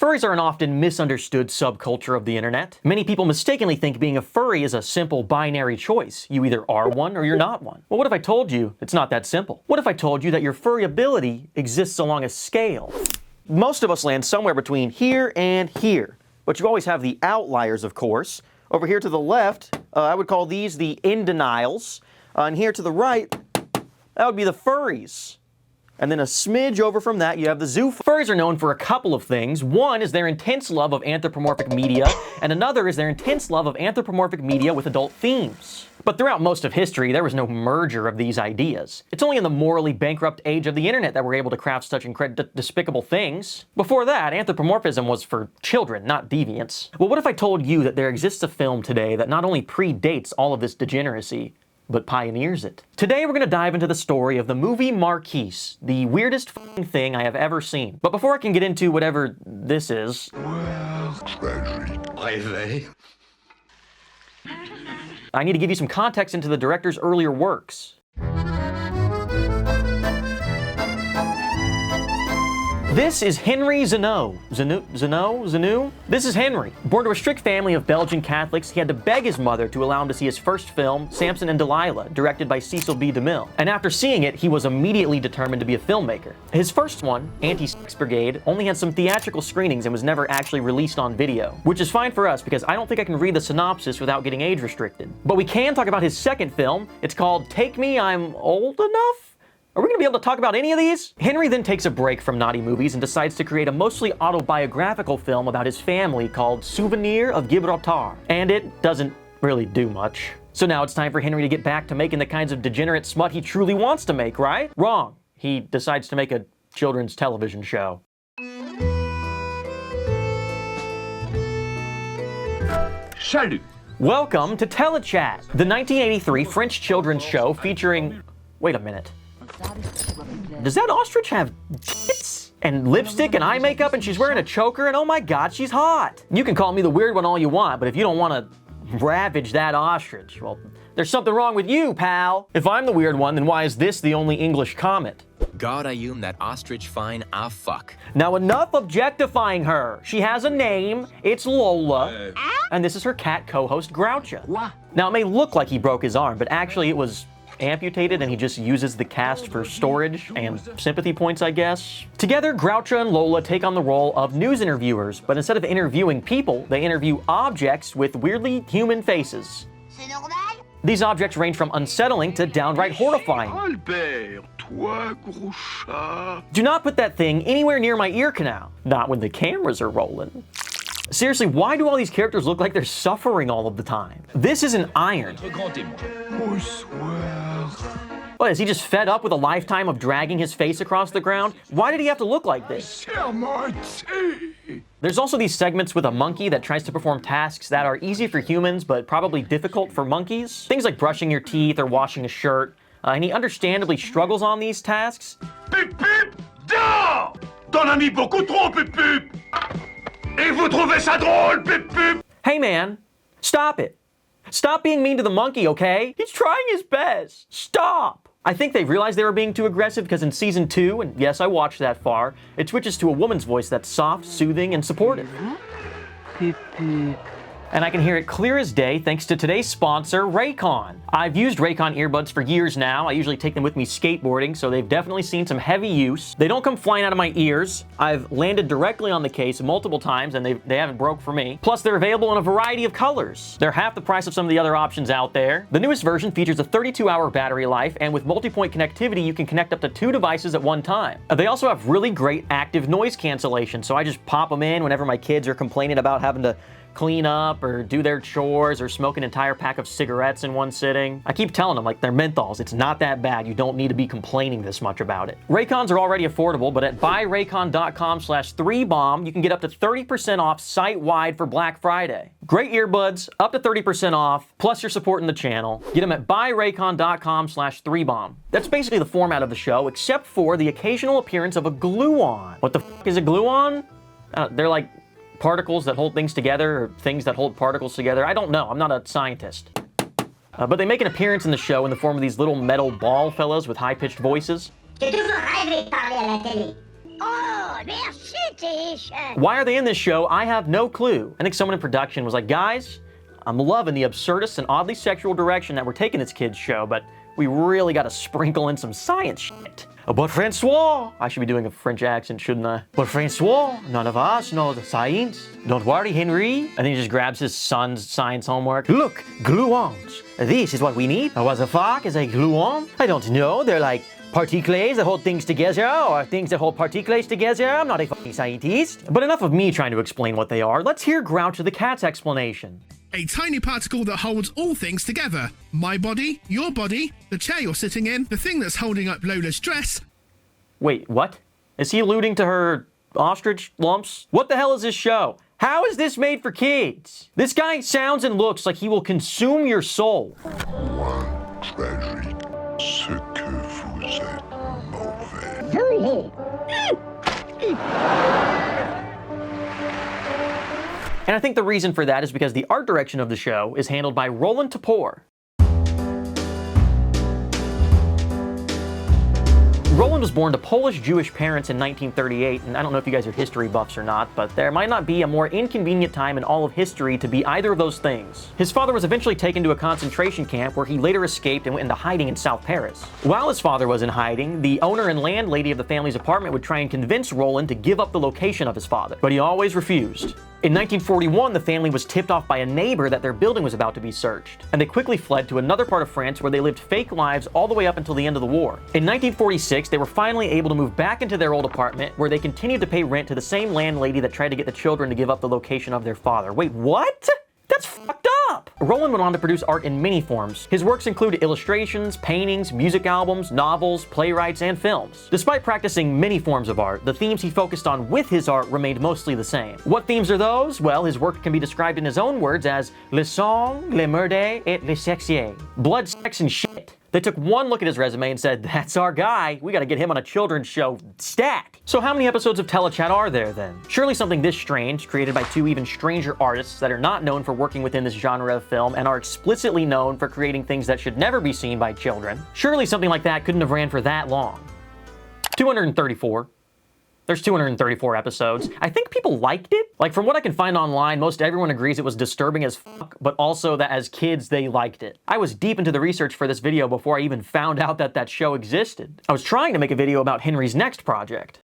Furries are an often misunderstood subculture of the internet. Many people mistakenly think being a furry is a simple binary choice. You either are one or you're not one. Well, what if I told you it's not that simple? What if I told you that your furry ability exists along a scale? Most of us land somewhere between here and here, but you always have the outliers, of course. Over here to the left, I would call these the in denials, and here to the right, that would be the furries. And then a smidge over from that, you have the zoo. Furries are known for a couple of things. One is their intense love of anthropomorphic media, and another is their intense love of anthropomorphic media with adult themes. But throughout most of history, there was no merger of these ideas. It's only in the morally bankrupt age of the internet that we're able to craft such despicable things. Before that, anthropomorphism was for children, not deviants. Well, what if I told you that there exists a film today that not only predates all of this degeneracy, but pioneers it? Today we're going to dive into the story of the movie Marquis, the weirdest f***ing thing I have ever seen. But before I can get into whatever this is, I need to give you some context into the director's earlier works. This is Henry Zeno. Zeno? This is Henry. Born to a strict family of Belgian Catholics, he had to beg his mother to allow him to see his first film, Samson and Delilah, directed by Cecil B. DeMille. And after seeing it, he was immediately determined to be a filmmaker. His first one, Anti-Sex Brigade, only had some theatrical screenings and was never actually released on video. Which is fine for us because I don't think I can read the synopsis without getting age restricted. But we can talk about his second film. It's called Take Me, I'm Old Enough? Are we going to be able to talk about any of these? Henry then takes a break from naughty movies and decides to create a mostly autobiographical film about his family called Souvenir of Gibraltar. And it doesn't really do much. So now it's time for Henry to get back to making the kinds of degenerate smut he truly wants to make, right? Wrong. He decides to make a children's television show. Salut! Welcome to Téléchat, the 1983 French children's show featuring... Wait a minute. Does that ostrich have tits and lipstick and eye makeup and she's wearing a choker and oh my god, she's hot? You can call me the weird one all you want, but if you don't want to ravage that ostrich, well, there's something wrong with you, pal. If I'm the weird one, then why is this the only English comment? God, I that ostrich fine fuck. Now enough objectifying her. She has a name, it's Lola, and this is her cat co-host Groucha. Now it may look like he broke his arm, but actually it was amputated and he just uses the cast for storage and sympathy points, I guess. Together, Groucha and Lola take on the role of news interviewers, but instead of interviewing people, they interview objects with weirdly human faces. These objects range from unsettling to downright horrifying. Albert, toi, gros chat. Do not put that thing anywhere near my ear canal. Not when the cameras are rolling. Seriously, why do all these characters look like they're suffering all of the time? This is an iron. What, is he just fed up with a lifetime of dragging his face across the ground? Why did he have to look like this? There's also these segments with a monkey that tries to perform tasks that are easy for humans but probably difficult for monkeys. Things like brushing your teeth or washing a shirt. And he understandably struggles on these tasks. Pip pip, dors! T'en as mis beaucoup trop, pip pip! Et vous trouvez ça drôle, pip pip? Hey man, stop it. Stop being mean to the monkey, okay? He's trying his best. Stop! I think they realized they were being too aggressive because in season 2, and yes, I watched that far, it switches to a woman's voice that's soft, soothing, and supportive. And I can hear it clear as day thanks to today's sponsor, Raycon. I've used Raycon earbuds for years now. I usually take them with me skateboarding, so they've definitely seen some heavy use. They don't come flying out of my ears. I've landed directly on the case multiple times, and they haven't broke for me. Plus, they're available in a variety of colors. They're half the price of some of the other options out there. The newest version features a 32-hour battery life, and with multi-point connectivity, you can connect up to 2 devices at one time. They also have really great active noise cancellation, so I just pop them in whenever my kids are complaining about having to clean up or do their chores or smoke an entire pack of cigarettes in one sitting. I keep telling them, like, they're menthols. It's not that bad. You don't need to be complaining this much about it. Raycons are already affordable, but at buyraycon.com/3bomb, you can get up to 30% off site-wide for Black Friday. Great earbuds, up to 30% off, plus you're supporting the channel. Get them at buyraycon.com/3bomb. That's basically the format of the show, except for the occasional appearance of a gluon. What the f*** is a gluon? They're like particles that hold things together, or things that hold particles together. I don't know. I'm not a scientist. But they make an appearance in the show in the form of these little metal ball fellas with high-pitched voices. J'ai toujours rêvé de parler à la télé. Oh, merci, Téléchat. Why are they in this show? I have no clue. I think someone in production was like, guys, I'm loving the absurdist and oddly sexual direction that we're taking this kids show, but we really gotta sprinkle in some science shit. But Francois, I should be doing a French accent, shouldn't I? But Francois, none of us know the science. Don't worry, Henry. And then he just grabs his son's science homework. Look, gluons. This is what we need. What the fuck is a gluon? I don't know. They're like particles that hold things together, or things that hold particles together. I'm not a fucking scientist. But enough of me trying to explain what they are. Let's hear Grouch the cat's explanation. A tiny particle that holds all things together. My body, your body, the chair you're sitting in, the thing that's holding up Lola's dress. Wait, what? Is he alluding to her ostrich lumps? What the hell is this show? How is this made for kids? This guy sounds and looks like he will consume your soul. Moins tragique, ce que vous êtes mauvais. And I think the reason for that is because the art direction of the show is handled by Roland Topor. Roland was born to Polish-Jewish parents in 1938, and I don't know if you guys are history buffs or not, but there might not be a more inconvenient time in all of history to be either of those things. His father was eventually taken to a concentration camp where he later escaped and went into hiding in South Paris. While his father was in hiding, the owner and landlady of the family's apartment would try and convince Roland to give up the location of his father, but he always refused. In 1941, the family was tipped off by a neighbor that their building was about to be searched, and they quickly fled to another part of France where they lived fake lives all the way up until the end of the war. In 1946, they were finally able to move back into their old apartment, where they continued to pay rent to the same landlady that tried to get the children to give up the location of their father. Wait, what? That's fucked up! Roland went on to produce art in many forms. His works include illustrations, paintings, music albums, novels, playwrights, and films. Despite practicing many forms of art, the themes he focused on with his art remained mostly the same. What themes are those? Well, his work can be described in his own words as le sang, le merde, et le sexier. Blood, sex, and shit. They took one look at his resume and said, that's our guy, we gotta get him on a children's show, stat. So how many episodes of Telechat are there then? Surely something this strange, created by two even stranger artists that are not known for working within this genre of film and are explicitly known for creating things that should never be seen by children. Surely something like that couldn't have ran for that long. 234. There's 234 episodes. I think people liked it. Like, from what I can find online, most everyone agrees it was disturbing as fuck, but also that as kids, they liked it. I was deep into the research for this video before I even found out that that show existed. I was trying to make a video about Henry's next project.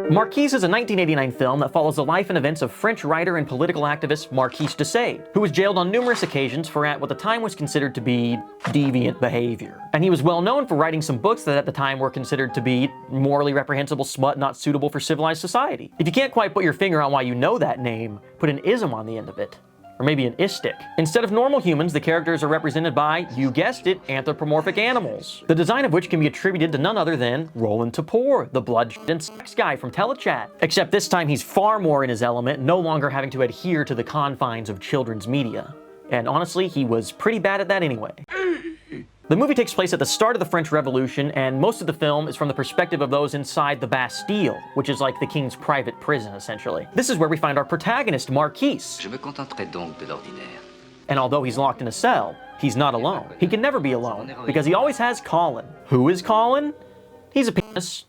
Marquis is a 1989 film that follows the life and events of French writer and political activist Marquis de Sade, who was jailed on numerous occasions for at what the time was considered to be deviant behavior. And he was well known for writing some books that at the time were considered to be morally reprehensible smut not suitable for civilized society. If you can't quite put your finger on why you know that name, put an ism on the end of it. Or maybe an istic. Instead of normal humans, the characters are represented by, you guessed it, anthropomorphic animals. The design of which can be attributed to none other than Roland Topor, the blood and sex guy from Telechat. Except this time he's far more in his element, no longer having to adhere to the confines of children's media. And honestly, he was pretty bad at that anyway. The movie takes place at the start of the French Revolution, and most of the film is from the perspective of those inside the Bastille, which is like the king's private prison, essentially. This is where we find our protagonist, Marquis. Je me contenterai donc de l'ordinaire. And although he's locked in a cell, he's not alone. He can never be alone, because he always has Colin. Who is Colin? He's a penis.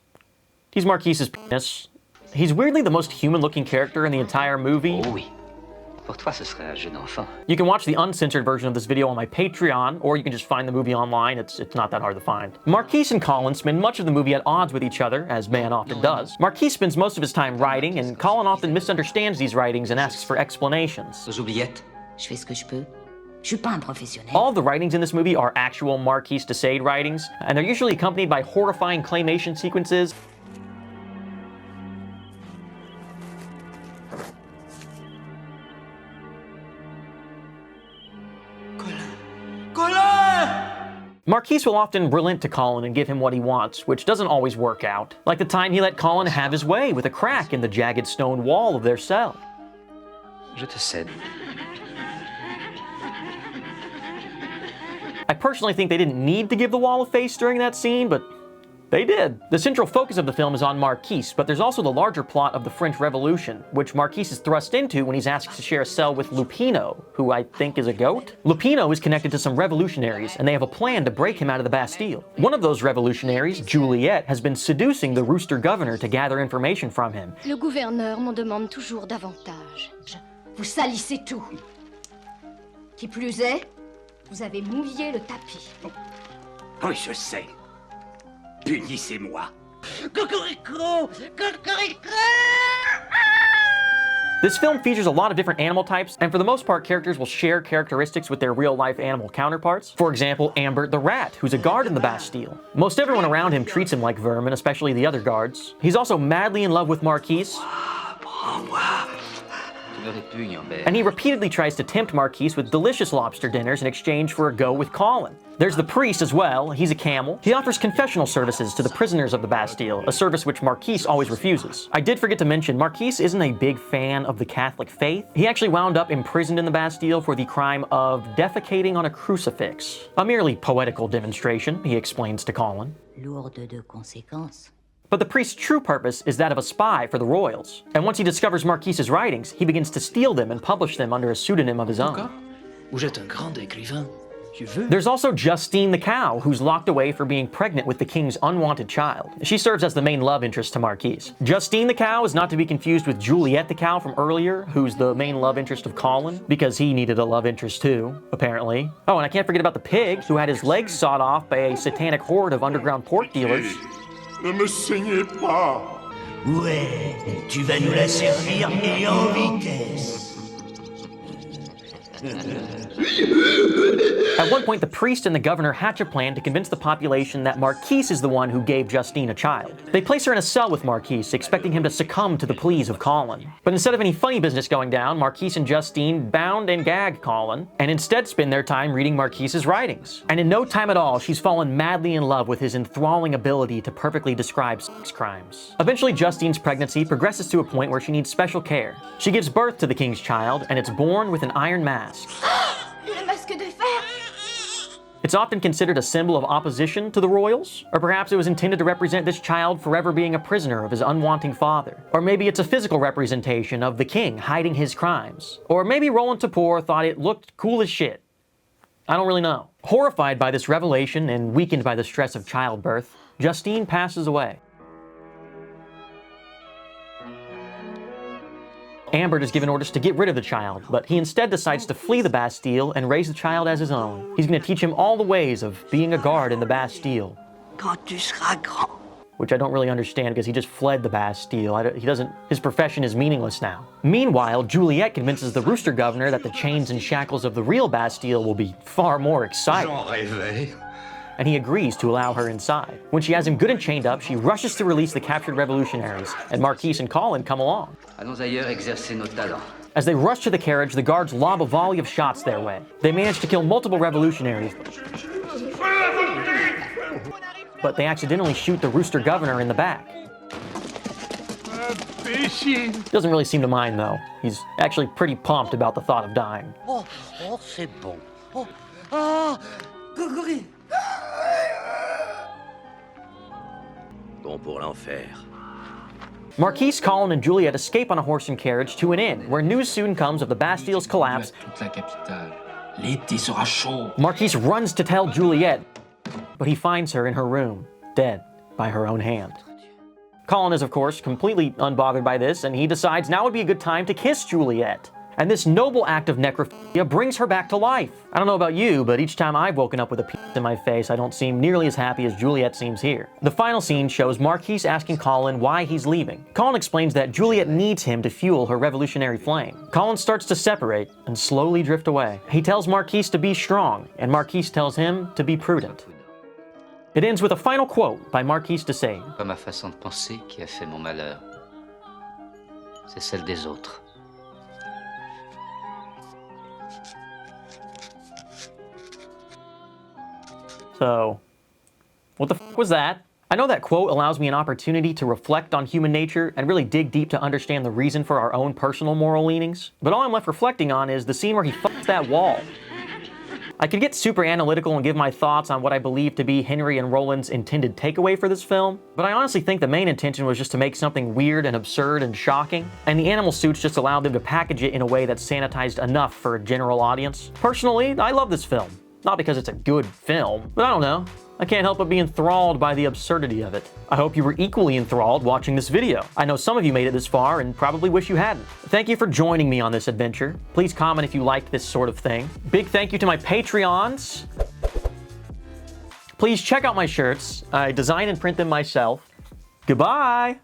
He's Marquis's penis. He's weirdly the most human-looking character in the entire movie. Oh oui. Pour toi, ce serait un jeune enfant. You can watch the uncensored version of this video on my Patreon, or you can just find the movie online. It's not that hard to find. Marquis and Colin spend much of the movie at odds with each other, as man often does. Marquis spends most of his time writing, and Colin often misunderstands these writings and asks for explanations. Aux oubliettes. Je fais ce que je peux. Je suis pas un professionnel. All of the writings in this movie are actual Marquis de Sade writings, and they're usually accompanied by horrifying claymation sequences. Marquis will often relent to Colin and give him what he wants, which doesn't always work out. Like the time he let Colin have his way with a crack in the jagged stone wall of their cell. Je te cède. I personally think they didn't need to give the wall a face during that scene, but They did. The central focus of the film is on Marquis, but there's also the larger plot of the French Revolution, which Marquis is thrust into when he's asked to share a cell with Lupino, who I think is a goat. Lupino is connected to some revolutionaries, and they have a plan to break him out of the Bastille. One of those revolutionaries, Juliette, has been seducing the rooster governor to gather information from him. Le gouverneur m'en demande toujours davantage. Vous salissez tout. Qui plus est, vous avez mouillé le tapis. Oui, je sais. Punissez-moi. Cocorico! Cocorico! This film features a lot of different animal types, and for the most part, characters will share characteristics with their real-life animal counterparts. For example, Ambert the rat, who's a guard in the Bastille. Most everyone around him treats him like vermin, especially the other guards. He's also madly in love with Marquis, and he repeatedly tries to tempt Marquis with delicious lobster dinners in exchange for a go with Colin. There's the priest as well. He's a camel. He offers confessional services to the prisoners of the Bastille, a service which Marquis always refuses. I did forget to mention, Marquis isn't a big fan of the Catholic faith. He actually wound up imprisoned in the Bastille for the crime of defecating on a crucifix. A merely poetical demonstration, he explains to Colin. Lourde de conséquences. But the priest's true purpose is that of a spy for the royals. And once he discovers Marquis's writings, he begins to steal them and publish them under a pseudonym of his own. Vous êtes un grand écrivain. Je veux. There's also Justine the cow, who's locked away for being pregnant with the king's unwanted child. She serves as the main love interest to Marquis. Justine the cow is not to be confused with Juliette the cow from earlier, who's the main love interest of Colin, because he needed a love interest too, apparently. Oh, and I can't forget about the pig, who had his legs sawed off by a satanic horde of underground pork dealers. Ne me saignez pas. Ouais, tu vas nous la servir et en vitesse. At one point, the priest and the governor hatch a plan to convince the population that Marquis is the one who gave Justine a child. They place her in a cell with Marquis, expecting him to succumb to the pleas of Colin. But instead of any funny business going down, Marquis and Justine bound and gag Colin, and instead spend their time reading Marquis's writings. And in no time at all, she's fallen madly in love with his enthralling ability to perfectly describe sex crimes. Eventually, Justine's pregnancy progresses to a point where she needs special care. She gives birth to the king's child, and it's born with an iron mask. Le masque de fer! It's often considered a symbol of opposition to the royals, or perhaps it was intended to represent this child forever being a prisoner of his unwanting father. Or maybe it's a physical representation of the king hiding his crimes. Or maybe Roland Topor thought it looked cool as shit. I don't really know. Horrified by this revelation and weakened by the stress of childbirth, Justine passes away. Ambert is given orders to get rid of the child, but he instead decides to flee the Bastille and raise the child as his own. He's going to teach him all the ways of being a guard in the Bastille. Quand tu seras grand. Which I don't really understand because he just fled the Bastille. His profession is meaningless now. Meanwhile, Juliette convinces the rooster governor that the chains and shackles of the real Bastille will be far more exciting. J'en rêvais. And he agrees to allow her inside. When she has him good and chained up, she rushes to release the captured revolutionaries, and Marquis and Colin come along. Allons ailleurs exercer nos talents. As they rush to the carriage, the guards lob a volley of shots their way. They manage to kill multiple revolutionaries, but they accidentally shoot the rooster governor in the back. Doesn't really seem to mind though. He's actually pretty pumped about the thought of dying. Oh, c'est bon. Oh, ah, Grégory. Bon pour l'enfer. Marquis, Colin, and Juliette escape on a horse and carriage to an inn, where news soon comes of the Bastille's collapse. Toute la capitale. L'été sera chaud. Marquis runs to tell Juliette, but he finds her in her room, dead by her own hand. Colin is, of course, completely unbothered by this, and he decides now would be a good time to kiss Juliette. And this noble act of necrophilia brings her back to life. I don't know about you, but each time I've woken up with a piece in my face, I don't seem nearly as happy as Juliette seems here. The final scene shows Marquis asking Colin why he's leaving. Colin explains that Juliette needs him to fuel her revolutionary flame. Colin starts to separate and slowly drift away. He tells Marquis to be strong, and Marquis tells him to be prudent. It ends with a final quote by Marquis de Sade. Pas ma façon de penser qui a fait mon malheur. C'est celle des autres. So, what the f was that? I know that quote allows me an opportunity to reflect on human nature and really dig deep to understand the reason for our own personal moral leanings, but all I'm left reflecting on is the scene where he fucks that wall. I could get super analytical and give my thoughts on what I believe to be Henry and Roland's intended takeaway for this film, but I honestly think the main intention was just to make something weird and absurd and shocking, and the animal suits just allowed them to package it in a way that's sanitized enough for a general audience. Personally, I love this film. Not because it's a good film, but I don't know. I can't help but be enthralled by the absurdity of it. I hope you were equally enthralled watching this video. I know some of you made it this far and probably wish you hadn't. Thank you for joining me on this adventure. Please comment if you liked this sort of thing. Big thank you to my Patreons. Please check out my shirts. I design and print them myself. Goodbye!